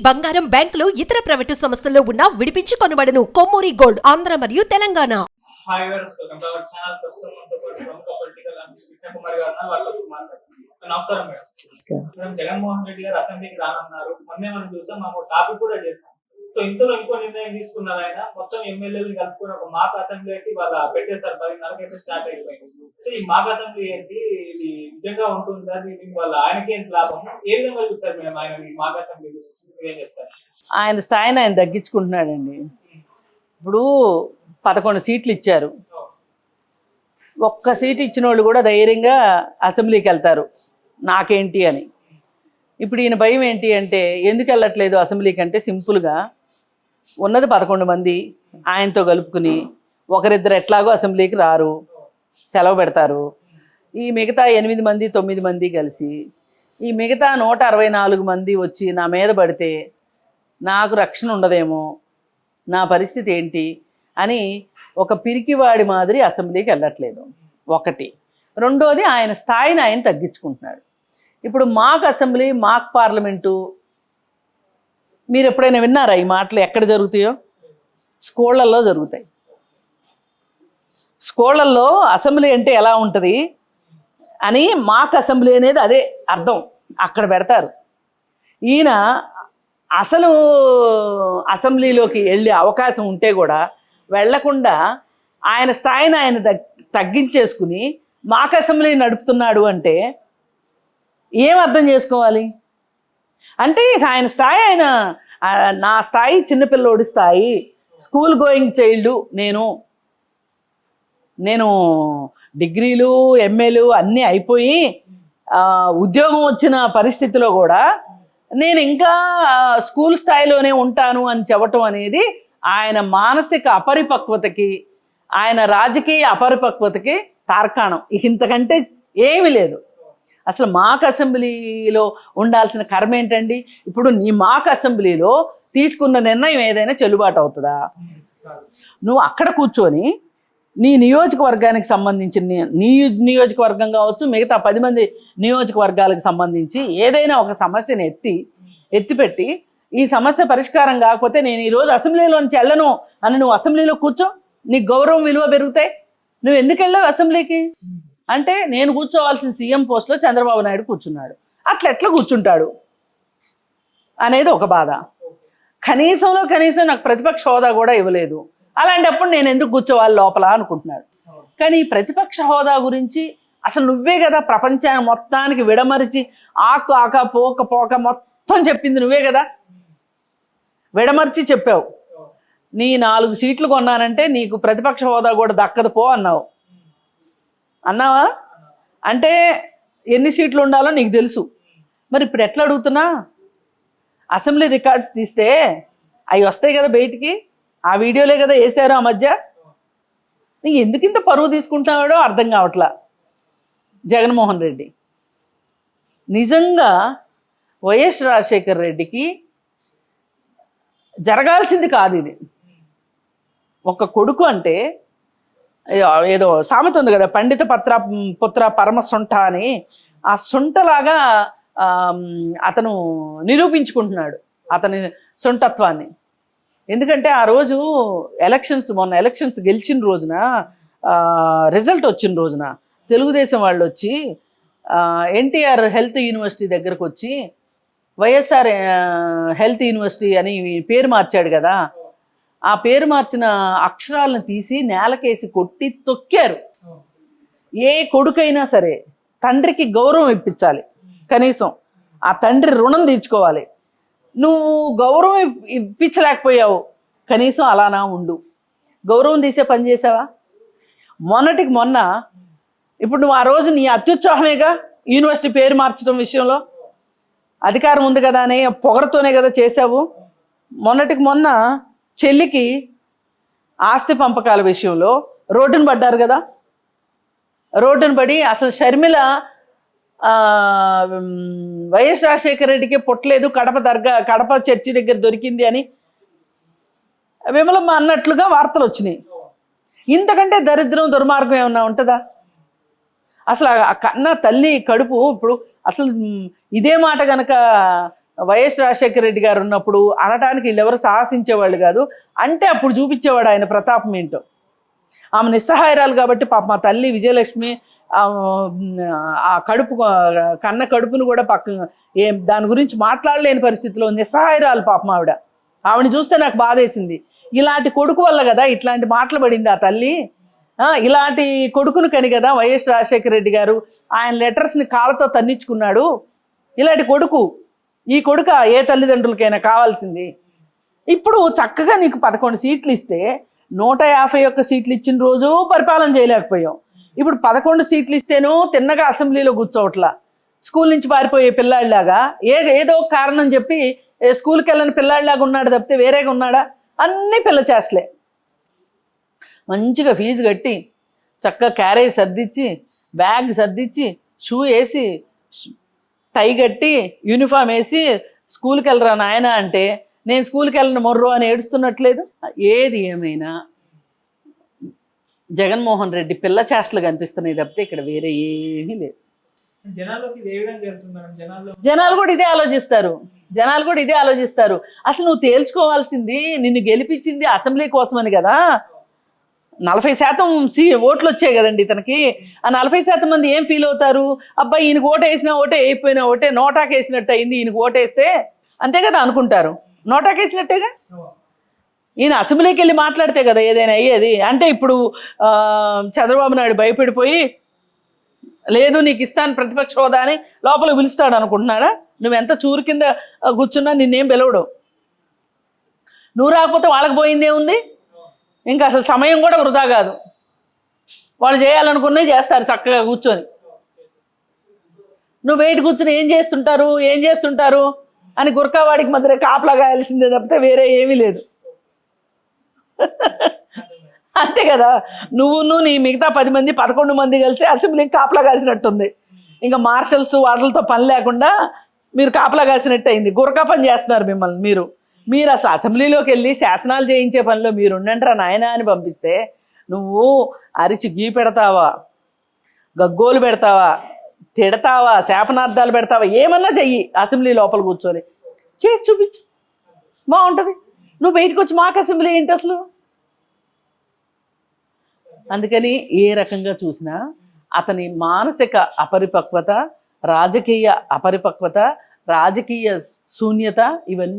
బంగారం, బ్యాంకులు, ఇతర ప్రైవేటు సంస్థల్లో ఉన్న విడిపించి కొనబడను. కొమ్మూరి గోల్డ్, ఆంధ్ర మరియు Telangana. Hi viewers, welcome to our channel. ప్రస్తుతం మనతో పాటు ప్రముఖ పొలిటికల్ అనలిస్ట్ కృష్ణ కుమార్ గారు ఉన్నారు. వాళ్ళతో మాట్లాడుతున్నాం. నమస్కారం మేడం. మేడం, జగన్మోహన్ రెడ్డి గారు అసెంబ్లీకి రానున్నారు. మొన్నే మనం చూసాం, మనం టాపిక్ కూడా చేసాం. సో ఇంతలో ఇంకో నిర్ణయం తీసుకున్నారు ఆయన. మొత్తం ఎమ్మెల్యేలు కలుపుకొని ఒక మాక్ అసెంబ్లీకి వాళ్ళ పెట్టేశారు. 10:30కి అయితే స్టార్ట్ అయిపోయింది. సో ఈ మాక్ అసెంబ్లీ ఏంటి, ఇది నిజంగా ఉంటుందా, దీని వల్ల ఆయనకి ఏంటి లాభం, ఏ విధంగా చూస్తారు మేడం ఆయన ఈ మాక్ అసెంబ్లీ గురించి ఏం చెప్తారు? ఆయన స్థాయిని ఆయన తగ్గించుకుంటున్నాడండి. ఇప్పుడు 11 సీట్లు ఇచ్చారు. ఒక్క సీట్ ఇచ్చిన వాళ్ళు కూడా ధైర్యంగా అసెంబ్లీకి వెళ్తారు నాకేంటి అని. ఇప్పుడు ఈయన భయం ఏంటి అంటే, ఎందుకు వెళ్ళట్లేదు అసెంబ్లీకి అంటే, సింపుల్గా ఉన్నది 11 మంది ఆయనతో కలుపుకుని ఒకరిద్దరు ఎట్లాగో అసెంబ్లీకి రారు, సెలవు పెడతారు. ఈ మిగతా 8 మంది 9 మంది కలిసి ఈ మిగతా 164 మంది వచ్చి నా మీద పడితే నాకు రక్షణ ఉండదేమో, నా పరిస్థితి ఏంటి అని ఒక పిరికివాడి మాదిరి అసెంబ్లీకి వెళ్ళట్లేదు. ఒకటి. రెండోది, ఆయన స్థాయిని ఆయన తగ్గించుకుంటున్నాడు. ఇప్పుడు మాక్ అసెంబ్లీ, మాక్ పార్లమెంటు మీరు ఎప్పుడైనా విన్నారా ఈ మాటలు? ఎక్కడ జరుగుతాయో? స్కూళ్ళల్లో జరుగుతాయి. స్కూళ్ళల్లో అసెంబ్లీ అంటే ఎలా ఉంటుంది అని మాక్ అసెంబ్లీ అనేది అదే అర్థం, అక్కడ పెడతారు. ఈయన అసలు అసెంబ్లీలోకి వెళ్ళే అవకాశం ఉంటే కూడా వెళ్లకుండా ఆయన స్థాయిని ఆయన తగ్గించేసుకుని మాక్ అసెంబ్లీ నడుపుతున్నాడు అంటే ఏం అర్థం చేసుకోవాలి? అంటే ఇక ఆయన స్థాయి, నా స్థాయి చిన్నపిల్లోడి స్థాయి, స్కూల్ గోయింగ్ చైల్డ్, నేను డిగ్రీలు ఎంఏలు అన్నీ అయిపోయి ఉద్యోగం వచ్చిన పరిస్థితిలో కూడా నేను ఇంకా స్కూల్ స్థాయిలోనే ఉంటాను అని చెప్పటం అనేది ఆయన మానసిక అపరిపక్వతకి, ఆయన రాజకీయ అపరిపక్వతకి తార్కాణం. ఇంతకంటే ఏమీ లేదు. అసలు మాక్ అసెంబ్లీలో ఉండాల్సిన కర్మ ఏంటండి? ఇప్పుడు నీ మాక్ అసెంబ్లీలో తీసుకున్న నిర్ణయం ఏదైనా చెల్లుబాటు అవుతుందా? నువ్వు అక్కడ కూర్చొని నీ నియోజకవర్గానికి సంబంధించిన, నీ నియోజకవర్గం కావచ్చు, మిగతా 10 మంది నియోజకవర్గాలకు సంబంధించి ఏదైనా ఒక సమస్యను ఎత్తిపెట్టి ఈ సమస్య పరిష్కారం కాకపోతే నేను ఈరోజు అసెంబ్లీలోంచి వెళ్ళను అని నువ్వు అసెంబ్లీలో కూర్చో, నీకు గౌరవం విలువ పెరుగుతాయి. నువ్వు ఎందుకు వెళ్ళావు అసెంబ్లీకి అంటే, నేను కూర్చోవాల్సిన సీఎం పోస్ట్లో చంద్రబాబు నాయుడు కూర్చున్నాడు, ఎట్లా కూర్చుంటాడు అనేది ఒక బాధ. కనీసం నాకు ప్రతిపక్ష హోదా కూడా ఇవ్వలేదు, అలాంటప్పుడు నేను ఎందుకు కూర్చోవాలి లోపల అనుకుంటున్నాడు. కానీ ఈ ప్రతిపక్ష హోదా గురించి అసలు నువ్వే కదా ప్రపంచాన్ని మొత్తానికి విడమరిచి ఆక పోక మొత్తం చెప్పింది నువ్వే కదా. విడమర్చి చెప్పావు, నీ 4 సీట్లు కొన్నానంటే నీకు ప్రతిపక్ష హోదా కూడా దక్కదు పో అన్నావా? అంటే ఎన్ని సీట్లు ఉండాలో నీకు తెలుసు. మరి ఇప్పుడు ఎట్లా అడుగుతున్నా? అసెంబ్లీ రికార్డ్స్ తీస్తే అవి వస్తాయి కదా బయటికి, ఆ వీడియోలే కదా వేసారు ఆ మధ్య. నీకు ఎందుకు ఇంత పరువు తీసుకుంటున్నాడో అర్థం కావట్లా జగన్మోహన్ రెడ్డి. నిజంగా వైఎస్ రాజశేఖర రెడ్డికి జరగాల్సింది కాదు ఇది. ఒక కొడుకు అంటే ఏదో సామెత ఉంది కదా, పండిత పుత్ర పరమ సొంట అని. ఆ సొంటలాగా అతను నిరూపించుకుంటున్నాడు అతని సొంటత్వాన్ని. ఎందుకంటే ఆ రోజు మొన్న ఎలక్షన్స్ గెలిచిన రోజున, రిజల్ట్ వచ్చిన రోజున తెలుగుదేశం వాళ్ళు వచ్చి ఎన్టీఆర్ హెల్త్ యూనివర్సిటీ దగ్గరకు వచ్చి వైఎస్ఆర్ హెల్త్ యూనివర్సిటీ అని పేరు మార్చాడు కదా, ఆ పేరు మార్చిన అక్షరాలను తీసి నేలకేసి కొట్టి తొక్కారు. ఏ కొడుకైనా సరే తండ్రికి గౌరవం ఇప్పించాలి, కనీసం ఆ తండ్రి రుణం తీర్చుకోవాలి. నువ్వు గౌరవం ఇప్పించలేకపోయావు, కనీసం అలానా ఉండు. గౌరవం తీసే పని చేసావా? మొన్నటికి మొన్న ఇప్పుడు నువ్వు ఆ రోజు నీ అత్యుత్సాహమేగా యూనివర్సిటీ పేరు మార్చడం విషయంలో, అధికారం ఉంది కదా అనే పొగరతోనే కదా చేసావు. మొన్నటికి మొన్న చెల్లికి ఆస్తి పంపకాల విషయంలో రోడ్డును పడ్డారు కదా. రోడ్డును పడి అసలు షర్మిల వైఎస్ రాజశేఖర రెడ్డికి పుట్టలేదు, కడప చర్చి దగ్గర దొరికింది అని విమలమ్మ అన్నట్లుగా వార్తలు వచ్చినాయి. ఇంతకంటే దరిద్రం దుర్మార్గం ఏమన్నా ఉంటుందా? అసలు ఆ కన్న తల్లి కడుపు ఇప్పుడు అసలు ఇదే మాట కనుక వైఎస్ రాజశేఖర రెడ్డి గారు ఉన్నప్పుడు అనటానికి వీళ్ళెవరు సాహసించేవాళ్ళు కాదు. అంటే అప్పుడు చూపించేవాడు ఆయన ప్రతాపం ఏంటో. ఆమె నిస్సహాయరాలు కాబట్టి పాప మా తల్లి విజయలక్ష్మి ఆ కడుపు కన్న కడుపును కూడా దాని గురించి మాట్లాడలేని పరిస్థితిలో నిస్సహాయరాలు పాపం ఆవిడని చూస్తే నాకు బాధేసింది. ఇలాంటి కొడుకు వల్ల కదా ఇట్లాంటి మాటలు పడింది ఆ తల్లి. ఇలాంటి కొడుకును కని కదా వైఎస్ రాజశేఖర రెడ్డి గారు ఆయన లెటర్స్ని కాళ్ళతో తన్నించుకున్నాడు. ఇలాంటి కొడుకు, ఈ కొడుక ఏ తల్లిదండ్రులకైనా కావాల్సింది. ఇప్పుడు చక్కగా నీకు 11 సీట్లు ఇస్తే 151 సీట్లు ఇచ్చిన రోజు పరిపాలన చేయలేకపోయాం. ఇప్పుడు 11 సీట్లు ఇస్తేనూ తిన్నగా అసెంబ్లీలో కూర్చోవట్లా, స్కూల్ నుంచి పారిపోయే పిల్లాడిలాగా ఏదో కారణం చెప్పి స్కూల్కి వెళ్ళని పిల్లాడిలాగా ఉన్నాడు తప్పితే వేరేగా ఉన్నాడా? అన్నీ పిల్ల చేష్టలే. మంచిగా ఫీజు కట్టి చక్కగా క్యారేజ్ సర్దిచ్చి బ్యాగ్ సర్దిచ్చి షూ వేసి టై కట్టి యూనిఫామ్ వేసి స్కూల్కి వెళ్ళరా నాయన అంటే నేను స్కూల్కి వెళ్ళిన మొర్రో అని ఏడుస్తున్నట్లేదు. ఏది ఏమైనా జగన్మోహన్ రెడ్డి పిల్ల చేష్టలు కనిపిస్తున్నాయి తప్పితే ఇక్కడ వేరే ఏమీ లేదు. జనాలు కూడా ఇదే ఆలోచిస్తారు. అసలు నువ్వు తేల్చుకోవాల్సింది, నిన్ను గెలిపించింది అసెంబ్లీ కోసమని కదా. 40% ఓట్లు వచ్చాయి కదండి ఇతనికి. ఆ 40% మంది ఏం ఫీల్ అవుతారు? అబ్బాయి ఈయనకు ఓటు వేసినా ఓటే, అయిపోయినా ఓటే, నోటాకి వేసినట్టు అయింది ఈయనకు ఓటేస్తే అంతే కదా అనుకుంటారు. నోటాకి వేసినట్టేగా. ఈయన అసెంబ్లీకి వెళ్ళి మాట్లాడితే కదా ఏదైనా అయ్యేది. అంటే ఇప్పుడు చంద్రబాబు నాయుడు భయపడిపోయి లేదు నీకు ఇస్తాను ప్రతిపక్ష హోదా అని లోపలికి పిలుస్తాడు అనుకుంటున్నాడా? నువ్వెంత చూరు కింద కూర్చున్నా నిన్నేం పిలవడు. నువ్వు రాకపోతే వాళ్ళకి పోయిందే ఉంది. ఇంకా అసలు సమయం కూడా వృధా కాదు. వాళ్ళు చేయాలనుకున్నవి చేస్తారు చక్కగా కూర్చొని. నువ్వు బయట కూర్చొని ఏం చేస్తుంటారు అని గుర్కావాడికి మధ్య కాపలా గాయాల్సిందే తప్పితే వేరే ఏమీ లేదు. అంతే కదా. నువ్వు నీ మిగతా 10 మంది 11 మంది కలిసి అసెంబ్లీకి కాపలా కాసినట్టుంది. ఇంకా మార్షల్స్ వాటిలతో పని లేకుండా మీరు కాపలా కాసినట్టు అయింది. గురకా పని చేస్తున్నారు మిమ్మల్ని. మీరు అసలు అసెంబ్లీలోకి వెళ్ళి శాసనాలు చేయించే పనిలో మీరు ఉండంటారా నాయన అని పంపిస్తే నువ్వు అరిచి గీ పెడతావా, గగ్గోలు పెడతావా, తిడతావా, శాపనార్థాలు పెడతావా, ఏమన్నా చెయ్యి. అసెంబ్లీ లోపల కూర్చొని చేసి చూపించు, బాగుంటుంది. నువ్వు బయటకు వచ్చి మాకు అసెంబ్లీ ఏంటి అసలు? అందుకని ఏ రకంగా చూసినా అతని మానసిక అపరిపక్వత, రాజకీయ అపరిపక్వత, రాజకీయ శూన్యత ఇవన్నీ